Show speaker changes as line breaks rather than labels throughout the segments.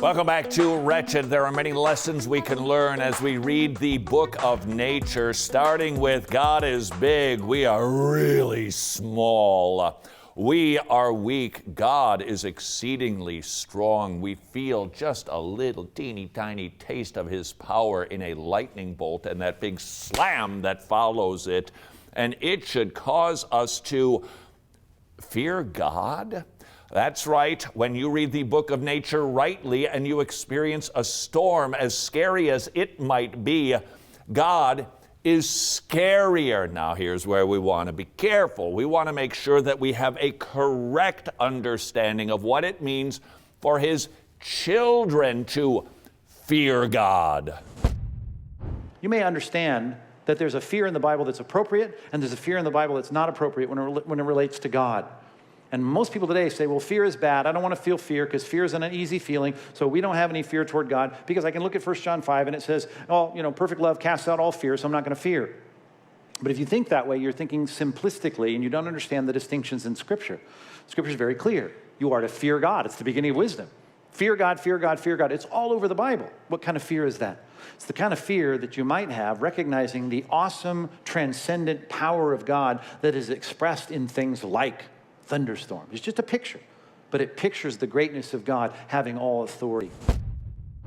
Welcome back to Wretched. There are many lessons we can learn as we read the book of nature, starting with God is big, we are really small. We are weak, God is exceedingly strong. We feel just a little teeny tiny taste of his power in a lightning bolt and that big slam that follows it. And it should cause us to fear God. That's right. When you read the book of nature rightly and you experience a storm, as scary as it might be, God is scarier. Now, here's where we want to be careful. We want to make sure that we have a correct understanding of what it means for his children to fear God.
You may understand that there's a fear in the Bible that's appropriate, and there's a fear in the Bible that's not appropriate when it relates to God. And most people today say, well, fear is bad. I don't want to feel fear because fear is an uneasy feeling, so we don't have any fear toward God because I can look at 1 John 5 and it says, perfect love casts out all fear, so I'm not going to fear. But if you think that way, you're thinking simplistically and you don't understand the distinctions in Scripture. Scripture is very clear. You are to fear God. It's the beginning of wisdom. Fear God, fear God, fear God. It's all over the Bible. What kind of fear is that? It's the kind of fear that you might have recognizing the awesome, transcendent power of God that is expressed in things like thunderstorm. It's just a picture, but it pictures the greatness of God having all authority.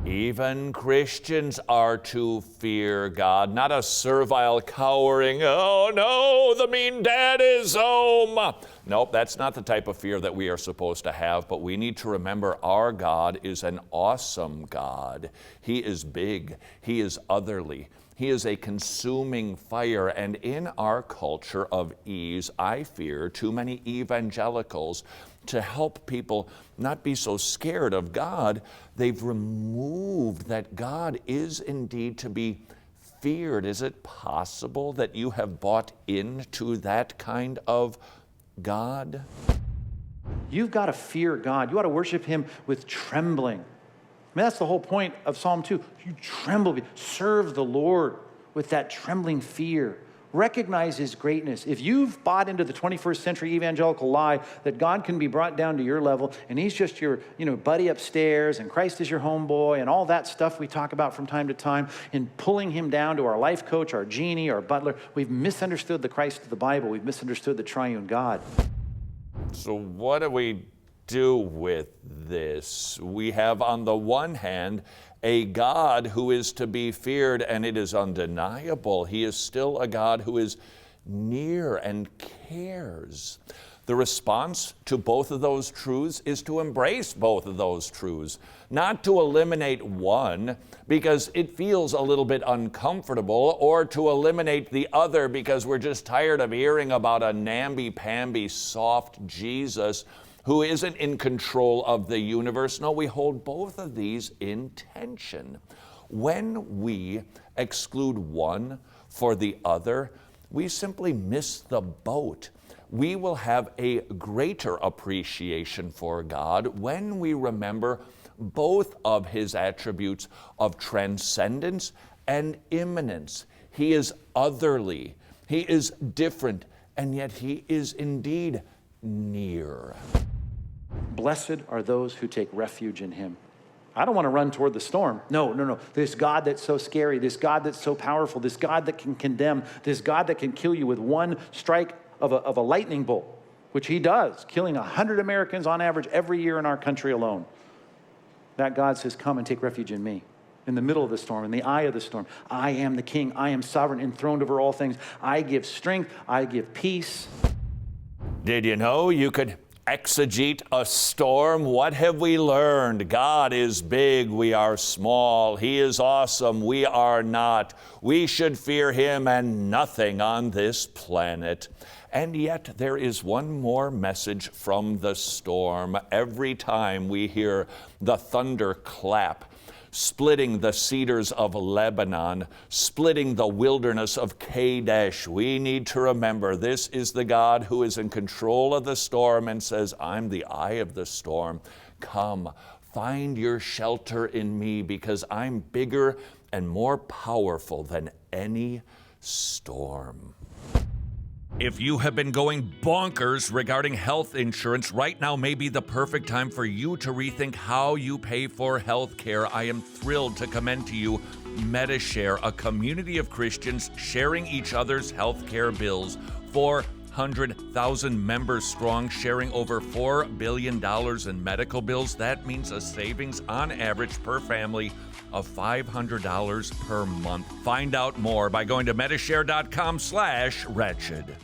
Even Christians are to fear God, not a servile cowering, oh no, the mean dad is home. Nope, that's not the type of fear that we are supposed to have, but we need to remember our God is an awesome God. He is big, he is otherly. He is a consuming fire, and in our culture of ease, I fear too many evangelicals, to help people not be so scared of God, they've removed that God is indeed to be feared. Is it possible that you have bought into that kind of God?
You've got to fear God. You ought to worship him with trembling. I mean, that's the whole point of Psalm 2. You tremble, serve the Lord with that trembling fear. Recognize his greatness. If you've bought into the 21st century evangelical lie that God can be brought down to your level and he's just your buddy upstairs and Christ is your homeboy and all that stuff we talk about from time to time, and pulling him down to our life coach, our genie, our butler, we've misunderstood the Christ of the Bible. We've misunderstood the triune God.
So what do we do with this? We have on the one hand a God who is to be feared, and it is undeniable. He is still a God who is near and cares. The response to both of those truths is to embrace both of those truths, not to eliminate one because it feels a little bit uncomfortable, or to eliminate the other because we're just tired of hearing about a namby-pamby soft Jesus who isn't in control of the universe. No, we hold both of these in tension. When we exclude one for the other, we simply miss the boat. We will have a greater appreciation for God when we remember both of his attributes of transcendence and immanence. He is otherly, he is different, and yet he is indeed near.
Blessed are those who take refuge in him. I don't want to run toward the storm. No. This God that's so scary, this God that's so powerful, this God that can condemn, this God that can kill you with one strike of a lightning bolt, which he does, killing 100 Americans on average every year in our country alone. That God says, come and take refuge in me. In the middle of the storm, in the eye of the storm. I am the king. I am sovereign, enthroned over all things. I give strength. I give peace.
Did you know you could exegete a storm? What have we learned? God is big, we are small. He is awesome, we are not. We should fear him and nothing on this planet. And yet there is one more message from the storm. Every time we hear the thunder clap, splitting the cedars of Lebanon, splitting the wilderness of Kadesh, we need to remember this is the God who is in control of the storm and says, I'm the eye of the storm. Come, find your shelter in me because I'm bigger and more powerful than any storm. If you have been going bonkers regarding health insurance, right now may be the perfect time for you to rethink how you pay for health care. I am thrilled to commend to you MediShare, a community of Christians sharing each other's health care bills. 400,000 members strong, sharing over $4 billion in medical bills. That means a savings on average per family of $500 per month. Find out more by going to medishare.com/wretched.